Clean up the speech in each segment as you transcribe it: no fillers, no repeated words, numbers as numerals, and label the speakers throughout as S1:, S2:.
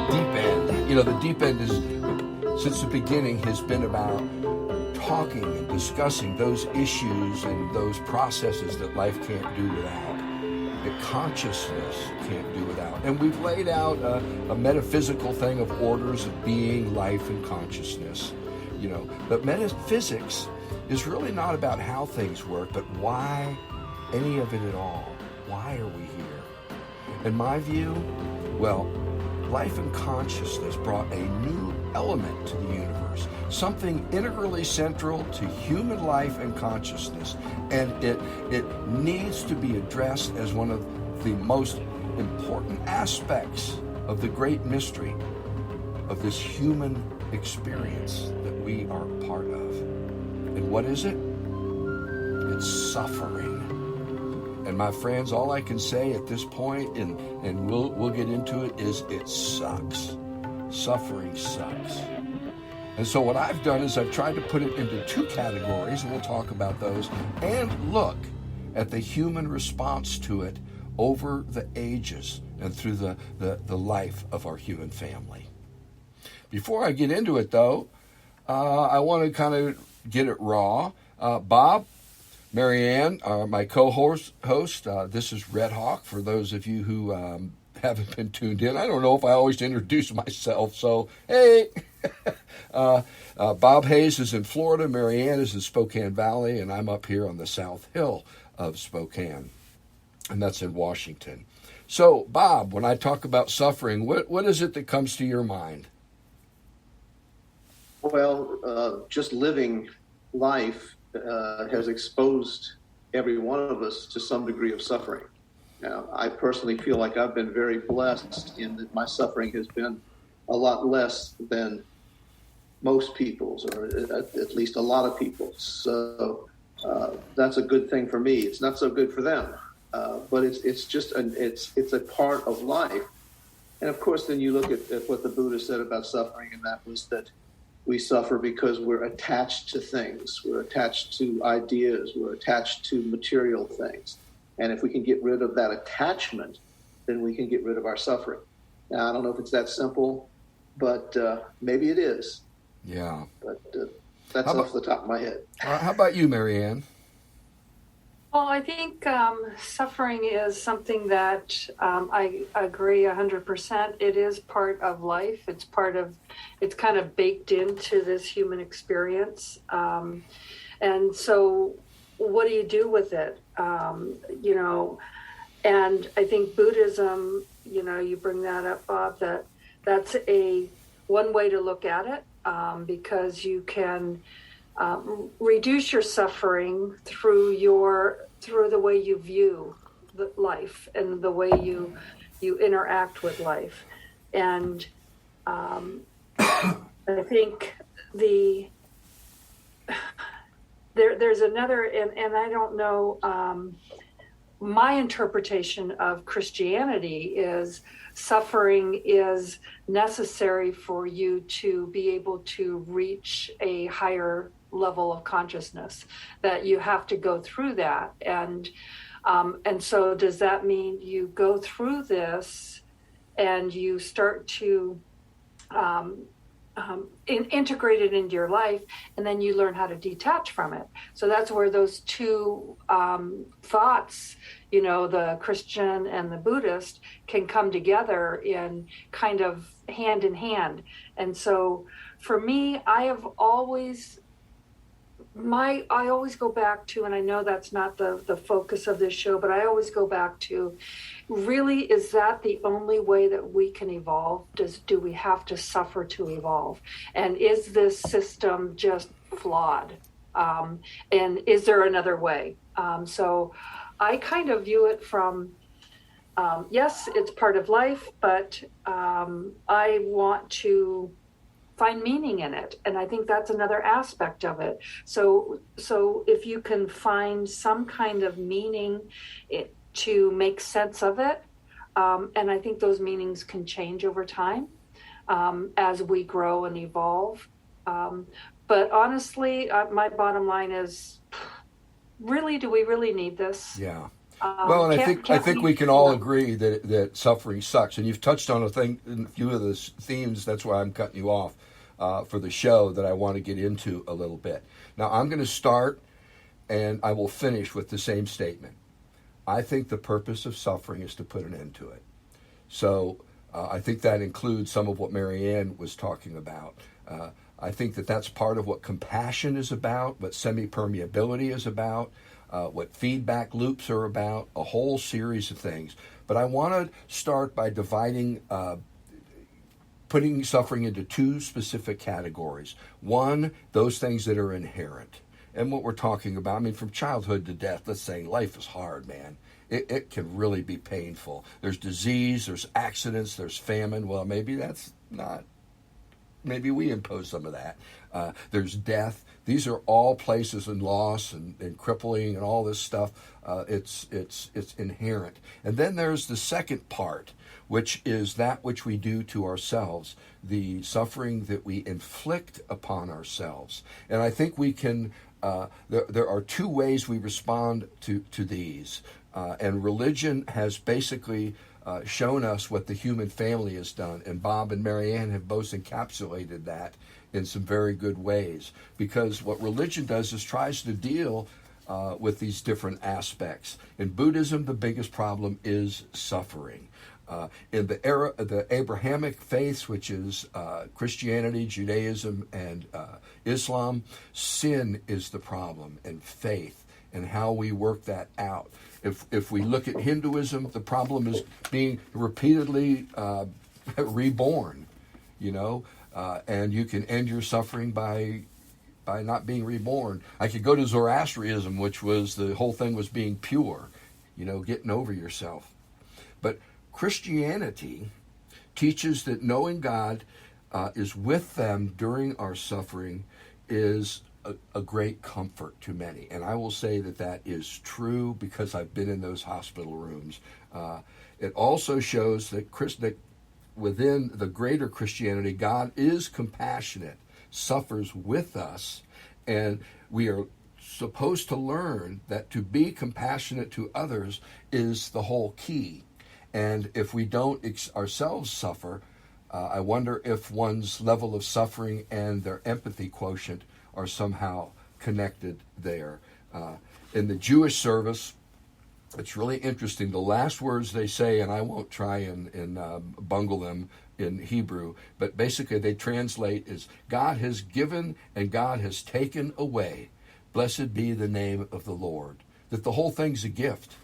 S1: Deep end. You know, the deep end is, since the beginning, has been about talking and discussing those issues and those processes that life can't do without, that consciousness can't do without. And we've laid out a metaphysical thing of orders of being, life, and consciousness. You know, but metaphysics is really not about how things work, but why any of it at all. Why are we here? In my view, well, life and consciousness brought a new element to the universe, something integrally central to human life and consciousness, and it needs to be addressed as one of the most important aspects of the great mystery of this human experience that we are part of. And what is it? It's suffering. And my friends, all I can say at this point, and we'll get into it, is it sucks. Suffering sucks. And so what I've done is I've tried to put it into two categories, and we'll talk about those, and look at the human response to it over the ages and through the life of our human family. Before I get into it, though, I want to kind of get it raw. Bob, Marianne, my co-host, this is Red Hawk, for those of you who haven't been tuned in. I don't know if I always introduce myself, so hey. Bob Hayes is in Florida, Marianne is in Spokane Valley, and I'm up here on the South Hill of Spokane, and that's in Washington. So, Bob, when I talk about suffering, what is it that comes to your mind?
S2: Well, just living life has exposed every one of us to some degree of suffering. Now, I personally feel like I've been very blessed in that my suffering has been a lot less than most people's, or at least a lot of people's. So that's a good thing for me. It's not so good for them, but it's just it's a part of life. And of course, then you look at what the Buddha said about suffering, and that was that we suffer because we're attached to things. We're attached to ideas. We're attached to material things. And if we can get rid of that attachment, then we can get rid of our suffering. Now, I don't know if it's that simple, but maybe it is.
S1: Yeah.
S2: But that's off the top of my head.
S1: How about you, Marianne?
S3: Well, I think suffering is something that I agree 100%. It is part of life. It's kind of baked into this human experience. And so what do you do with it? You know, and I think Buddhism, you know, you bring that up, Bob, that's one way to look at it, because you can reduce your suffering through the way you view life and the way you interact with life. And I think there's another, and I don't know, my interpretation of Christianity is suffering is necessary for you to be able to reach a higher level of consciousness, that you have to go through that. And so does that mean you go through this and you start to integrate it into your life, and then you learn how to detach from it? So that's where those two thoughts, you know, the Christian and the Buddhist, can come together in kind of hand in hand. And so for me, I always go back to, and I know that's not the focus of this show, but I always go back to, really, is that the only way that we can evolve? Do we have to suffer to evolve? And is this system just flawed? And is there another way? So I kind of view it from, yes, it's part of life, but I want to find meaning in it. And I think that's another aspect of it. So if you can find some kind of meaning to make sense of it, and I think those meanings can change over time as we grow and evolve. But honestly, my bottom line is, really, do we really need this?
S1: Yeah. Well, and I think we can all
S3: yeah.
S1: agree that suffering sucks. And you've touched on a few of the themes. That's why I'm cutting you off for the show that I want to get into a little bit. Now, I'm going to start, and I will finish with the same statement. I think the purpose of suffering is to put an end to it. So I think that includes some of what Marianne was talking about. I think that that's part of what compassion is about, what semi-permeability is about, what feedback loops are about, a whole series of things. But I want to start by dividing, putting suffering into two specific categories. One, those things that are inherent. And what we're talking about, I mean, from childhood to death, let's say life is hard, man. It can really be painful. There's disease, there's accidents, there's famine. Well, maybe that's not, maybe we impose some of that. There's death. These are all places in loss and crippling and all this stuff. It's inherent. And then there's the second part, which is that which we do to ourselves, the suffering that we inflict upon ourselves. And I think we can, there are two ways we respond to these. And religion has basically shown us what the human family has done. And Bob and Marianne have both encapsulated that in some very good ways. Because what religion does is tries to deal with these different aspects. In Buddhism, the biggest problem is suffering. In the Abrahamic faiths, which is Christianity, Judaism, and Islam, sin is the problem, and faith, and how we work that out. If we look at Hinduism, the problem is being repeatedly reborn, and you can end your suffering by not being reborn. I could go to Zoroastrianism, which was the whole thing was being pure, getting over yourself. But Christianity teaches that knowing God is with them during our suffering is a great comfort to many. And I will say that is true because I've been in those hospital rooms. It also shows that within the greater Christianity, God is compassionate, suffers with us, and we are supposed to learn that to be compassionate to others is the whole key. And if we don't ourselves suffer, I wonder if one's level of suffering and their empathy quotient are somehow connected there. In the Jewish service, it's really interesting. The last words they say, and I won't try and bungle them in Hebrew, but basically they translate as God has given and God has taken away. Blessed be the name of the Lord. That the whole thing's a gift.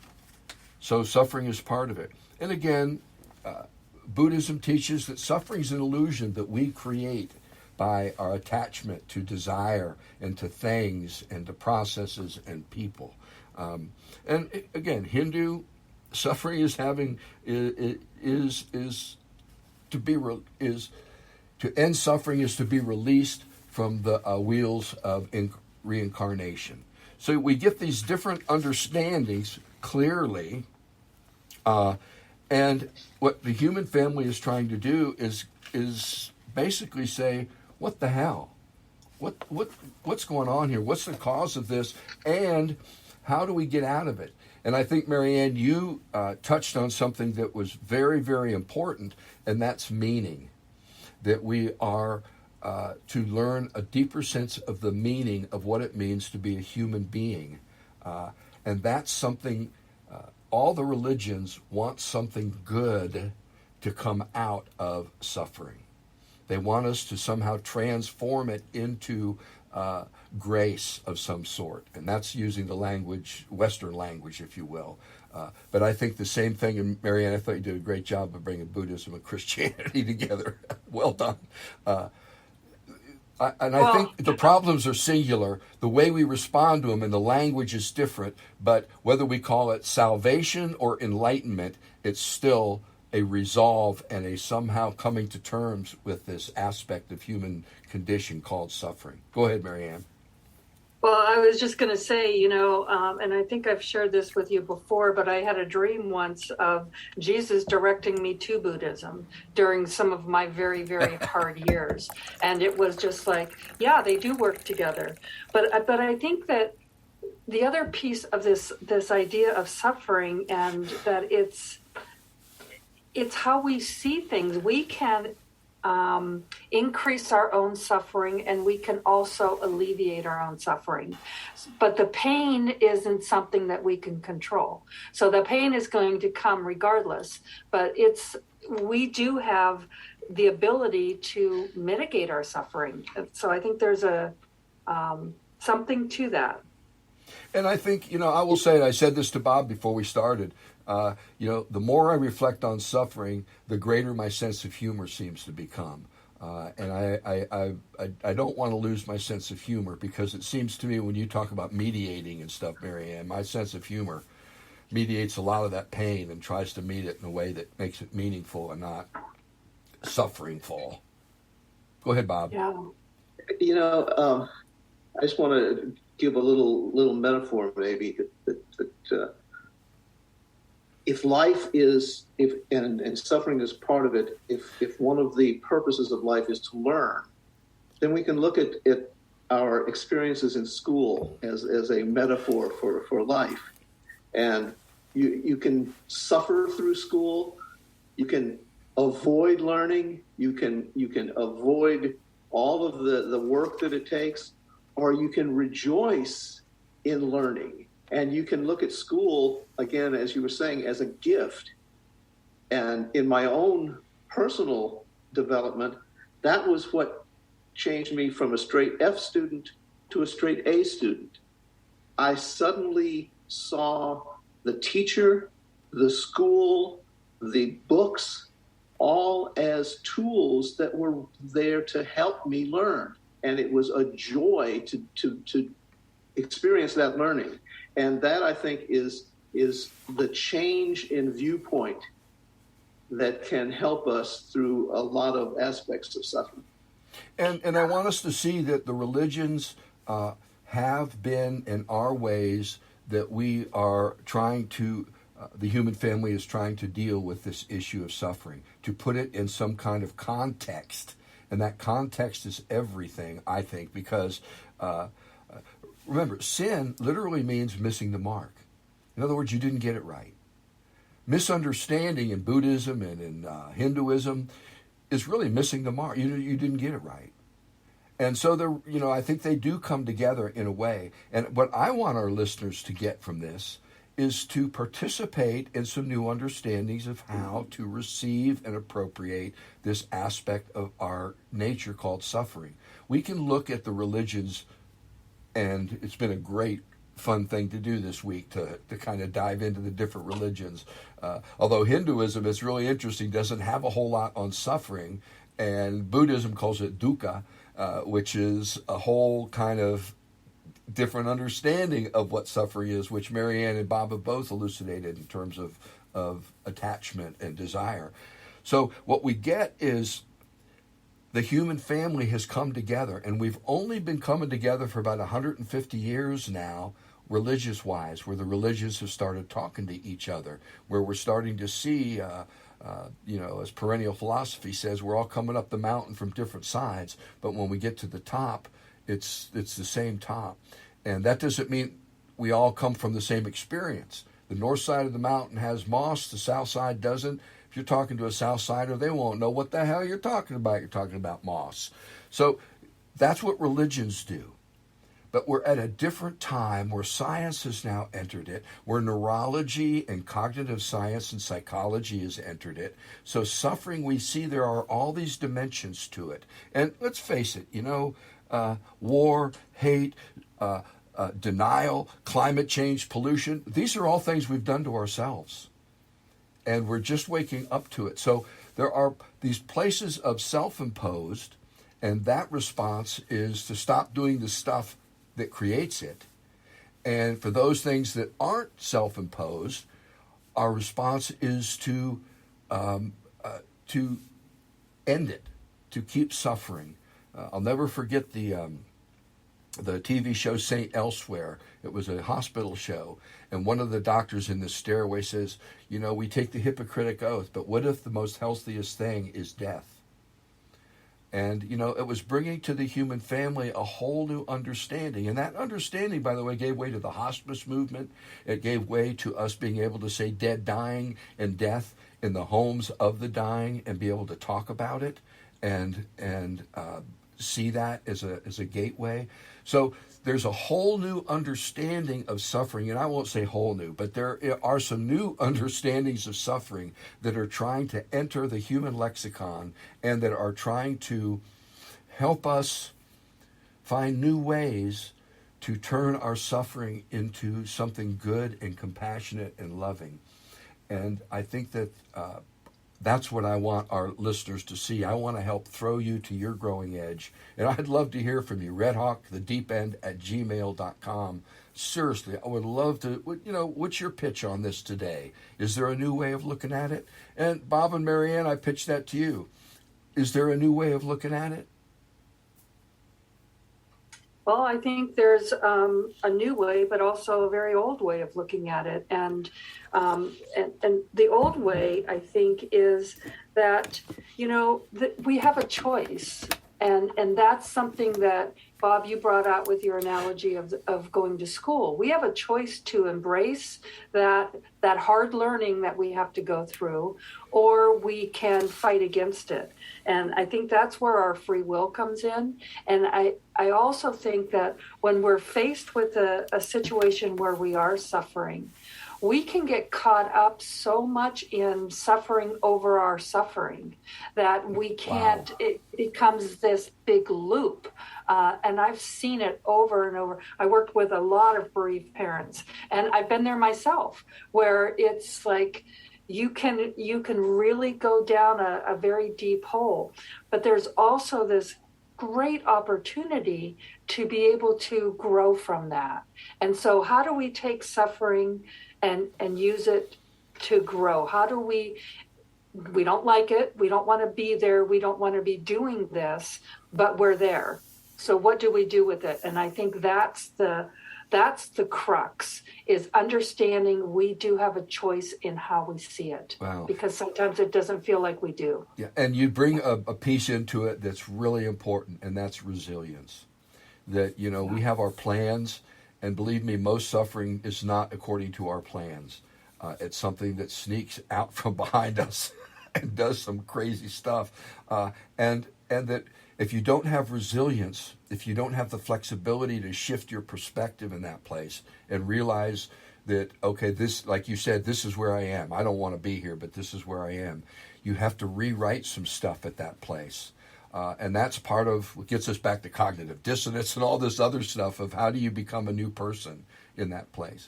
S1: So suffering is part of it. And again, Buddhism teaches that suffering is an illusion that we create by our attachment to desire and to things and to processes and people. And again, Hindu suffering is to end suffering is to be released from the wheels of reincarnation. So we get these different understandings clearly, and what the human family is trying to do is basically say, what the hell? What's going on here? What's the cause of this? And how do we get out of it? And I think, Marianne, you touched on something that was very, very important, and that's meaning. That we are to learn a deeper sense of the meaning of what it means to be a human being. And that's something, all the religions want something good to come out of suffering. They want us to somehow transform it into grace of some sort. And that's using the language, Western language, if you will. But I think the same thing, and Marianne, I thought you did a great job of bringing Buddhism and Christianity together. Well done. I think the problems are singular. The way we respond to them and the language is different. But whether we call it salvation or enlightenment, it's still a resolve and a somehow coming to terms with this aspect of human condition called suffering. Go ahead, Marianne.
S3: Well, I was just going to say, and I think I've shared this with you before, but I had a dream once of Jesus directing me to Buddhism during some of my very, very hard years. And it was just like, yeah, they do work together. But I think that the other piece of this idea of suffering, and that it's how we see things. We can increase our own suffering, and we can also alleviate our own suffering. But the pain isn't something that we can control. So the pain is going to come regardless. But we do have the ability to mitigate our suffering. So I think there's something to that.
S1: And I think, I will say, and I said this to Bob before we started, the more I reflect on suffering, the greater my sense of humor seems to become. And I don't want to lose my sense of humor, because it seems to me when you talk about mediating and stuff, Marianne, my sense of humor mediates a lot of that pain and tries to meet it in a way that makes it meaningful and not sufferingful. Go ahead, Bob.
S3: Yeah.
S2: I just want to give a little metaphor, maybe, that if life is, and suffering is part of it, if one of the purposes of life is to learn, then we can look at our experiences in school as a metaphor for life. And you can suffer through school, you can avoid learning, you can avoid all of the work that it takes, or you can rejoice in learning. And you can look at school, again, as you were saying, as a gift. And in my own personal development, that was what changed me from a straight F student to a straight A student. I suddenly saw the teacher, the school, the books, all as tools that were there to help me learn. And it was a joy to experience that learning. And that, I think, is the change in viewpoint that can help us through a lot of aspects of suffering.
S1: And I want us to see that the religions have been and are ways that we are trying to, the human family is trying to deal with this issue of suffering, to put it in some kind of context. And that context is everything, I think, because remember, sin literally means missing the mark. In other words, you didn't get it right. Misunderstanding in Buddhism and in Hinduism is really missing the mark. You didn't get it right. And so, I think they do come together in a way. And what I want our listeners to get from this is to participate in some new understandings of how to receive and appropriate this aspect of our nature called suffering. We can look at the religions, and it's been a great fun thing to do this week to kind of dive into the different religions. Although Hinduism is really interesting, doesn't have a whole lot on suffering, and Buddhism calls it dukkha, which is a whole kind of different understanding of what suffering is, which Marianne and Bob have both elucidated in terms of attachment and desire. So what we get is the human family has come together, and we've only been coming together for about 150 years now, religious-wise, where the religions have started talking to each other, where we're starting to see, as perennial philosophy says, we're all coming up the mountain from different sides, but when we get to the top, it's the same top. And that doesn't mean we all come from the same experience. The north side of the mountain has moss, the south side doesn't. If you're talking to a south sider, they won't know what the hell you're talking about. You're talking about moss. So that's what religions do. But we're at a different time where science has now entered it, where neurology and cognitive science and psychology has entered it. So suffering, we see there are all these dimensions to it. And let's face it, war, hate, denial, climate change, pollution, these are all things we've done to ourselves. And we're just waking up to it. So there are these places of self-imposed, and that response is to stop doing the stuff that creates it. And for those things that aren't self-imposed, our response is to end it, to keep suffering. I'll never forget the TV show St. Elsewhere. It was a hospital show, and one of the doctors in the stairway says, we take the Hippocratic Oath, but what if the most healthiest thing is death? And, it was bringing to the human family a whole new understanding. And that understanding, by the way, gave way to the hospice movement. It gave way to us being able to say dead, dying, and death in the homes of the dying and be able to talk about it and see that as a gateway. So there's a whole new understanding of suffering, and I won't say whole new, but there are some new understandings of suffering that are trying to enter the human lexicon and that are trying to help us find new ways to turn our suffering into something good and compassionate and loving. And I think that that's what I want our listeners to see. I want to help throw you to your growing edge. And I'd love to hear from you. Redhawkthedeepend at gmail.com. Seriously, I would love to, what's your pitch on this today? Is there a new way of looking at it? And Bob and Marianne, I pitched that to you. Is there a new way of looking at it?
S3: Well, I think there's a new way, but also a very old way of looking at it. And the old way, I think, is that, we have a choice. And that's something that, Bob, you brought out with your analogy of going to school. We have a choice to embrace that hard learning that we have to go through, or we can fight against it. And I think that's where our free will comes in. And I also think that when we're faced with a situation where we are suffering, we can get caught up so much in suffering over our suffering that we can't, wow. It becomes this big loop. And I've seen it over and over. I worked with a lot of bereaved parents, and I've been there myself, where it's like you can really go down a very deep hole. But there's also this great opportunity to be able to grow from that. And so how do we take suffering and use it to grow? How do we don't like it, we don't want to be there, we don't want to be doing this, but we're there. So what do we do with it? And I think that's the crux, is understanding we do have a choice in how we see it.
S1: Wow. Because
S3: sometimes it doesn't feel like we do.
S1: Yeah, and you bring a piece into it that's really important, and that's resilience. That, we have our plans, and believe me, most suffering is not according to our plans. It's something that sneaks out from behind us and does some crazy stuff. And that if you don't have resilience, if you don't have the flexibility to shift your perspective in that place and realize that, okay, this, like you said, this is where I am. I don't want to be here, but this is where I am. You have to rewrite some stuff at that place. And that's part of what gets us back to cognitive dissonance and all this other stuff of how do you become a new person in that place.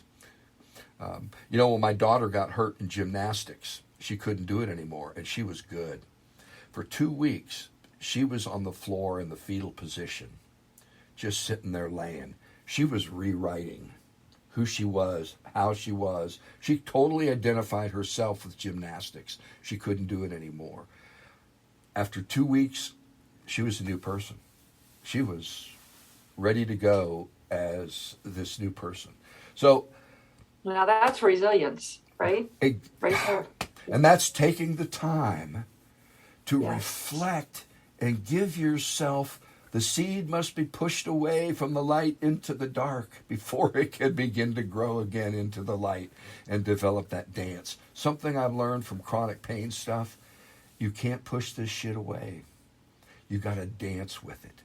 S1: When my daughter got hurt in gymnastics, she couldn't do it anymore, and she was good. For 2 weeks, she was on the floor in the fetal position, just sitting there laying. She was rewriting who she was, how she was. She totally identified herself with gymnastics. She couldn't do it anymore. After 2 weeks, she was a new person. She was ready to go as this new person. So
S3: now that's resilience, right? Right there.
S1: And that's taking the time to
S3: Yes.
S1: reflect and give yourself, the seed must be pushed away from the light into the dark before it can begin to grow again into the light and develop that dance. Something I've learned from chronic pain stuff, you can't push this shit away. You got to dance with it.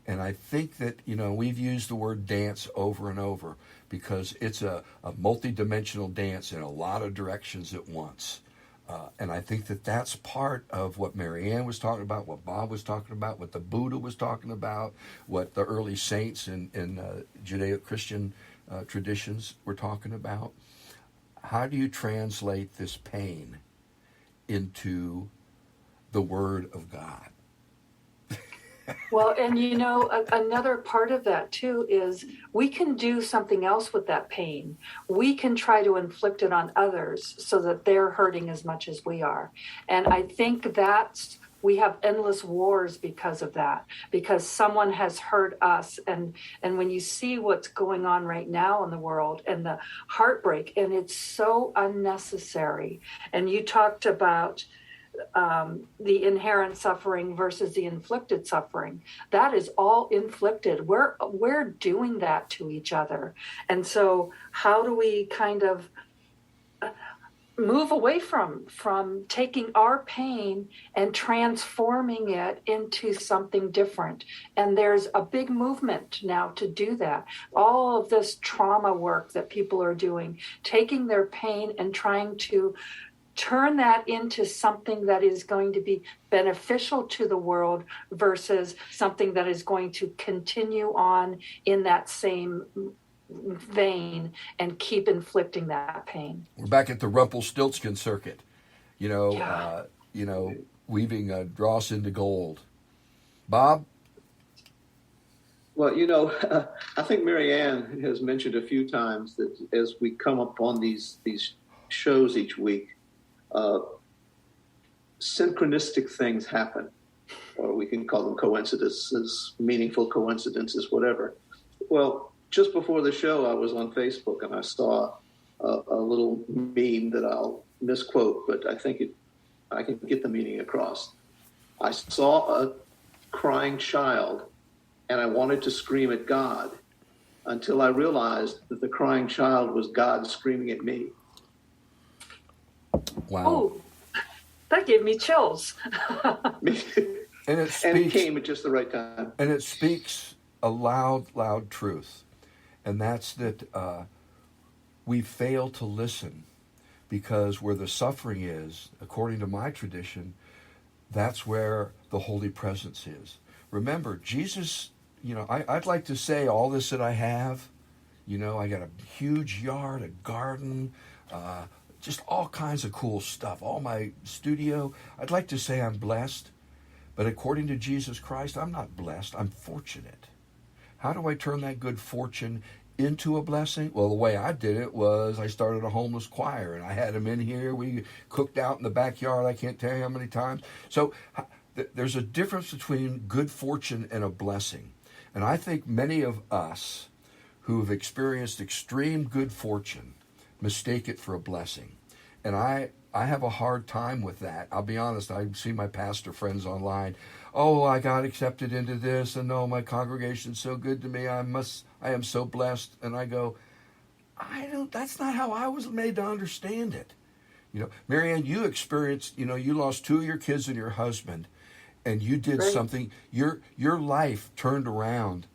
S1: And I think that, we've used the word dance over and over because it's a multidimensional dance in a lot of directions at once. And I think that that's part of what Marianne was talking about, what Bob was talking about, what the Buddha was talking about, what the early saints in Judeo-Christian traditions were talking about. How do you translate this pain into the Word of God?
S3: Well, and another part of that too is we can do something else with that pain. We can try to inflict it on others so that they're hurting as much as we are. And I think we have endless wars because of that, because someone has hurt us. And when you see what's going on right now in the world and the heartbreak, and it's so unnecessary. And you talked about the inherent suffering versus the inflicted suffering. That is all inflicted. We're doing that to each other. And so how do we kind of move away from taking our pain and transforming it into something different? And there's a big movement now to do that. All of this trauma work that people are doing, taking their pain and trying to turn that into something that is going to be beneficial to the world versus something that is going to continue on in that same vein and keep inflicting that pain.
S1: We're back at the Rumpelstiltskin circuit,
S3: Yeah.
S1: weaving dross into gold. Bob?
S2: Well, I think Marianne has mentioned a few times that as we come upon these shows each week, synchronistic things happen, or we can call them coincidences, meaningful coincidences, whatever. Well, just before the show, I was on Facebook and I saw a little meme that I'll misquote, but I think I can get the meaning across. I saw a crying child and I wanted to scream at God until I realized that the crying child was God screaming at me.
S1: Wow.
S3: Oh, that gave me chills.
S1: And
S2: It came at just the right time.
S1: And it speaks a loud truth. And that's that we fail to listen because where the suffering is, according to my tradition, that's where the Holy Presence is. Remember, Jesus, I'd like to say all this that I have, I got a huge yard, a garden, just all kinds of cool stuff, all my studio. I'd like to say I'm blessed, but according to Jesus Christ, I'm not blessed, I'm fortunate. How do I turn that good fortune into a blessing? Well, the way I did it was I started a homeless choir, and I had them in here. We cooked out in the backyard. I can't tell you how many times. So there's a difference between good fortune and a blessing. And I think many of us who have experienced extreme good fortune mistake it for a blessing. And I have a hard time with that. I'll be honest, I see my pastor friends online. Oh, I got accepted into this, and oh, my congregation's so good to me. I am so blessed. And I go, that's not how I was made to understand it. Marianne, you experienced, you lost 2 of your kids and your husband, and you did
S3: Right.
S1: something, your life turned around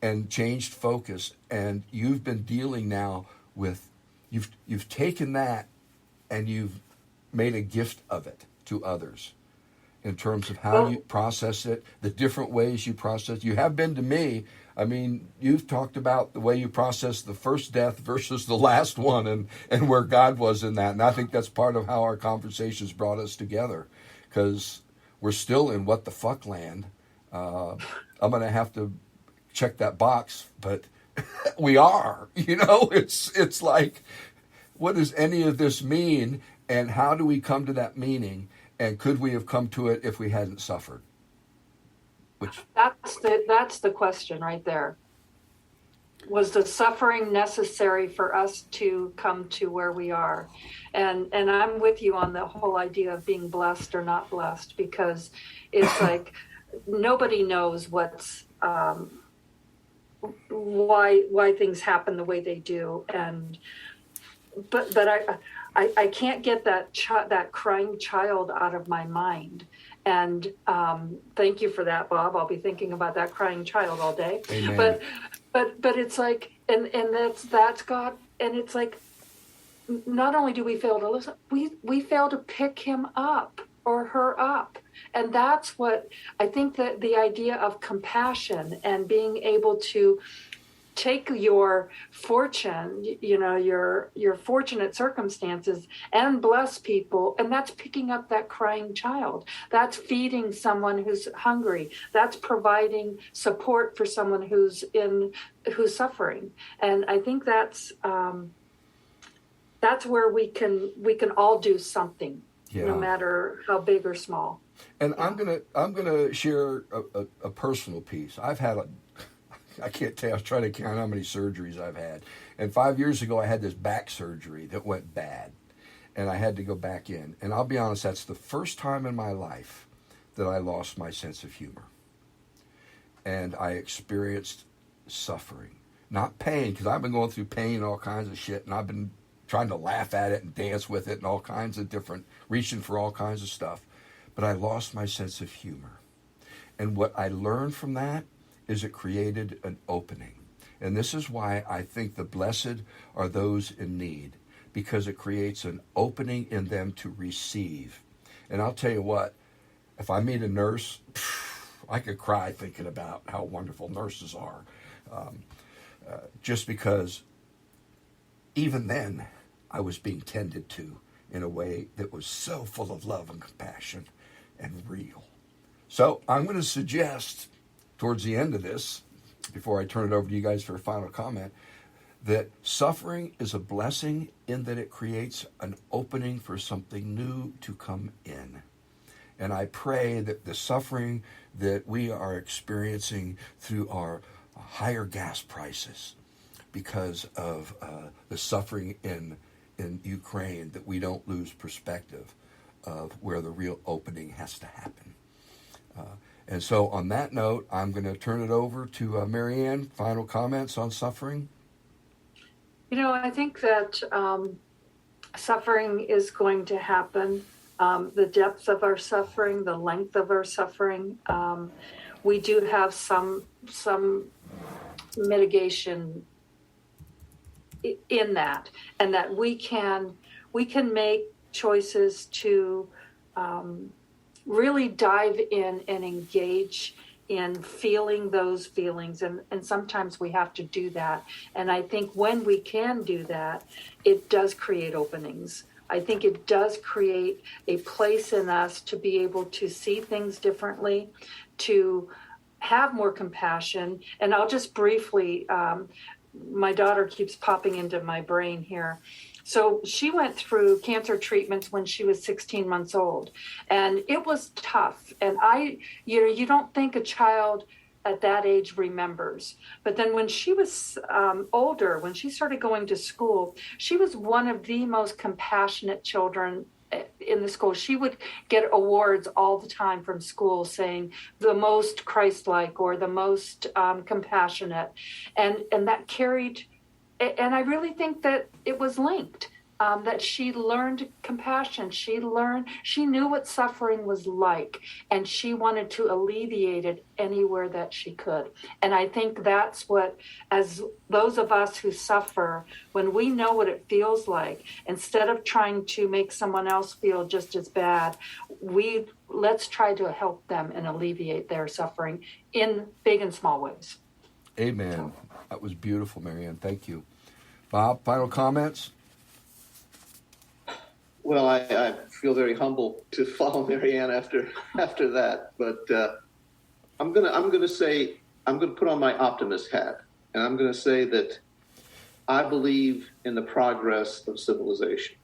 S1: and changed focus, and you've been dealing now with, you've taken that and you've made a gift of it to others in terms of how you process it, the different ways you process. You have been to me. I mean, you've talked about the way you process the first death versus the last one and where God was in that. And I think that's part of how our conversations brought us together, because we're still in what the fuck land. I'm going to have to check that box, but we are, it's like, what does any of this mean, and how do we come to that meaning, and could we have come to it if we hadn't suffered?
S3: That's the question right there. Was the suffering necessary for us to come to where we are? And I'm with you on the whole idea of being blessed or not blessed, because it's like nobody knows what's why things happen the way they do, but I can't get that crying child out of my mind. And thank you for that, Bob. I'll be thinking about that crying child all day.
S1: Amen.
S3: But it's like, and that's God. And it's like, not only do we fail to listen, we fail to pick him up or her up. And that's what I think, that the idea of compassion and being able to take your fortune, your fortunate circumstances, and bless people. And that's picking up that crying child. That's feeding someone who's hungry. That's providing support for someone who's suffering. And I think that's where we can all do something, no matter how big or small.
S1: And I'm gonna share a personal piece. I've had I can't tell. I was trying to count how many surgeries I've had. And 5 years ago, I had this back surgery that went bad. and I had to go back in. And I'll be honest, that's the first time in my life that I lost my sense of humor. And I experienced suffering. Not pain, because I've been going through pain and all kinds of shit, and I've been trying to laugh at it and dance with it and all kinds of different, reaching for all kinds of stuff. But I lost my sense of humor. And what I learned from that is it created an opening. And this is why I think the blessed are those in need, because it creates an opening in them to receive. And I'll tell you what, if I meet a nurse, I could cry thinking about how wonderful nurses are. Just because even then I was being tended to in a way that was so full of love and compassion and real. So I'm going to suggest towards the end of this, before I turn it over to you guys for a final comment, that suffering is a blessing in that it creates an opening for something new to come in. And I pray that the suffering that we are experiencing through our higher gas prices because of the suffering in Ukraine, that we don't lose perspective of where the real opening has to happen. And so on that note, I'm going to turn it over to Marianne. Final comments on suffering?
S3: I think that suffering is going to happen. The depth of our suffering, the length of our suffering. We do have some mitigation in that, and that we can make choices to really dive in and engage in feeling those feelings. And sometimes we have to do that. And I think when we can do that, it does create openings. I think it does create a place in us to be able to see things differently, to have more compassion. And I'll just briefly, my daughter keeps popping into my brain here. So she went through cancer treatments when she was 16 months old, and it was tough. And you don't think a child at that age remembers. But then when she was older, when she started going to school, she was one of the most compassionate children in the school. She would get awards all the time from school saying the most Christ-like or the most compassionate. And that carried, and I really think that it was linked. That she learned compassion. She knew what suffering was like, and she wanted to alleviate it anywhere that she could. And I think that's what, as those of us who suffer, when we know what it feels like, instead of trying to make someone else feel just as bad, let's try to help them and alleviate their suffering in big and small ways.
S1: Amen. That was beautiful, Marianne. Thank you. Bob, final comments?
S2: Well, I feel very humble to follow Marianne after that, but I'm gonna put on my optimist hat, and I'm gonna say that I believe in the progress of civilization,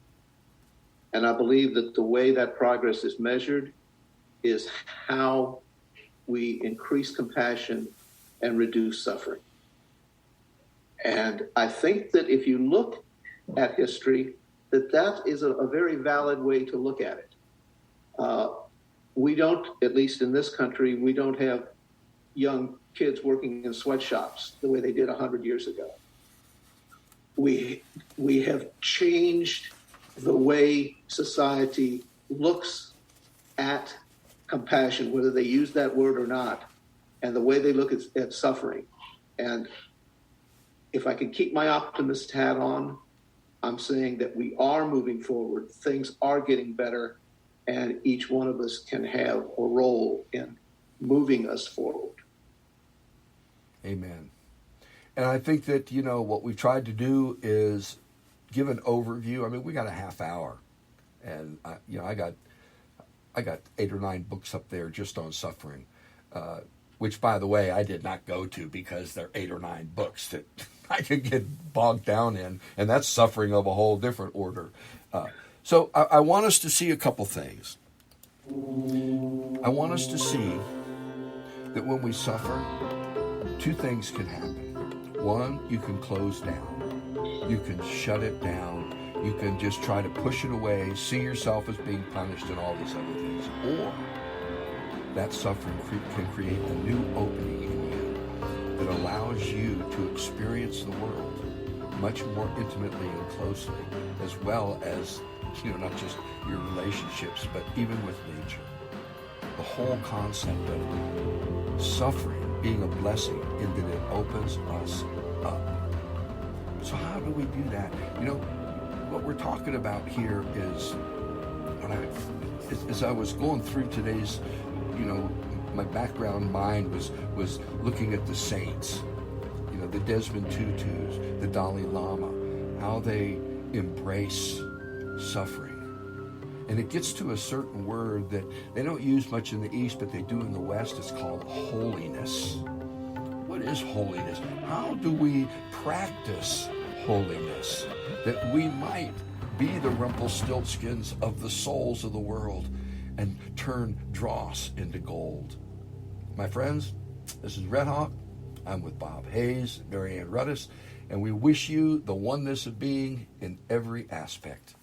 S2: and I believe that the way that progress is measured is how we increase compassion and reduce suffering. And I think that if you look at history, that is a very valid way to look at it. We don't, at least in this country, we don't have young kids working in sweatshops the way they did 100 years ago. We have changed the way society looks at compassion, whether they use that word or not, and the way they look at suffering. And if I can keep my optimist hat on, I'm saying that we are moving forward, things are getting better, and each one of us can have a role in moving us forward.
S1: Amen. And I think that, what we've tried to do is give an overview. I mean, we got a half hour, and, I got 8 or 9 books up there just on suffering, which, by the way, I did not go to because there are 8 or 9 books that I could get bogged down in, and that's suffering of a whole different order. So I want us to see a couple things. I want us to see that when we suffer, 2 things can happen. One, you can close down. You can shut it down. You can just try to push it away, see yourself as being punished and all these other things. Or that suffering can create a new opening in you that allows you to experience the world much more intimately and closely, as well as, not just your relationships, but even with nature. The whole concept of suffering being a blessing in that it opens us up. So how do we do that? What we're talking about here is, as I was going through today's, my background mind was looking at the saints, the Desmond Tutus, the Dalai Lama, how they embrace suffering. And it gets to a certain word that they don't use much in the East, but they do in the West. It's called holiness. What is holiness? How do we practice holiness that we might be the Rumpelstiltskins of the souls of the world and turn dross into gold? My friends, this is Red Hawk. I'm with Bob Hayes, Mary Ann Rudis, and we wish you the oneness of being in every aspect.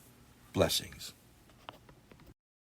S1: Blessings.